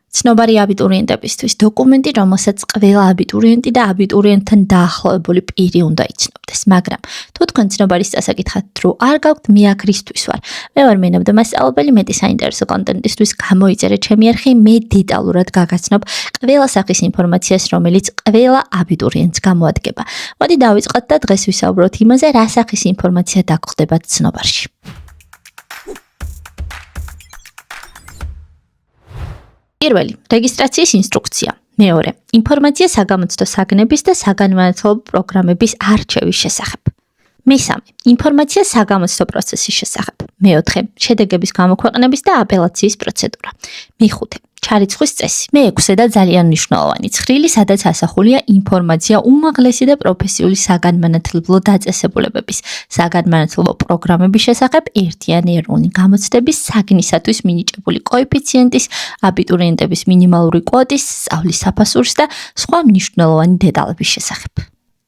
ცნობარი აბიტურიენტებისთვის დოკუმენტი, რომელსაც ყველა აბიტურიენტი და აბიტურიენტთან დაახლოებული პირი უნდა იცნობდეს, მაგრამ თუ თქვენ ცნობარის წასაკითხად დრო არ გაქვთ, მე აქ რისთვის ვარ? მე ვარ მენაბდა მასწავლებელი, მეტი საინტერესო კონტენტისთვის გამოიწერე ჩემი არხი, მე დეტალურად გაგაცნობ ყველა სახის ინფორმაციას, რომელიც ყველა აბიტურიენტს გამოადგება. მოდი დავიწყოთ და დღეს ვისაუბროთ იმაზე, რა სახის ინფორმაცია დაგხვდებათ ცნობარში. პირველი, რეგისტრაციის ინსტრუქცია. მეორე, ინფორმაცია საგამოცდო საგნების და საგანმანათლებლო პროგრამების არჩევის შესახებ. მესამე, ინფორმაცია საგამოცდო პროცესის შესახებ. მეოთხე, შედეგების გამოქვეყნების და აპელაციის პროცედურა. მეხუთე, ჩარიცხვის წესი. მეექვსე და ძალიან მნიშვნელოვანი, ცხრილი, სადაც ასახულია ინფორმაცია უმაღლესი და პროფესიული საგანმანათლებლო დაწესებულებების, საგანმანათლებლო პროგრამების შესახებ, ერთიანი ეროვნული გამოცდების, საგნისათვის მინიჭებული კოეფიციენტის, აბიტურიენტების მინიმალური კვოტის, სწავლის საფასურის და სხვა მნიშვნელოვანი დეტალების შესახებ.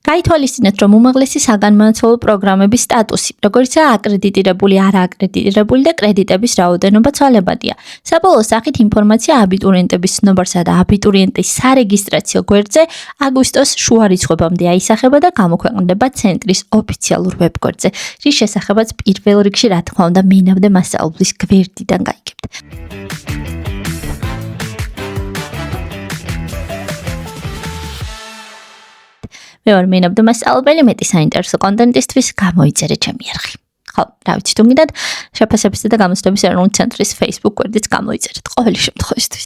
გაითვალისწინეთ, რომ უმაღლესი საგანმანათლებლო პროგრამების სტატუსი, როგორიცაა აკრედიტირებული, არააკრედიტირებული და კრედიტების რაოდენობა ცვალებადია. საბოლოო სახით ინფორმაცია აბიტურიენტების ცნობარსა და აბიტურიენტის სარეგისტრაციო გვერდზე აგვისტოს შუა რიცხვებამდე აისახება და გამოქვეყნდება ცენტრის ოფიციალურ ვებგვერდზე, რის შესახებაც პირველ რიგში, რა თქმა უნდა, მენაბდა მასწავლებლის გვერდიდან გაიგებთ. მე ვარ მენაბდა მასწავლებელი, მეტი საინტერესო კონტენტისთვის გამოიწერე ჩემი არხი. ხო, რა ვიცი, თუ გინდათ შეფასებისა და გამოცდების ეროვნული ცენტრის Facebook გვერდიც გამოიწერეთ ყოველი შემთხვევისთვის.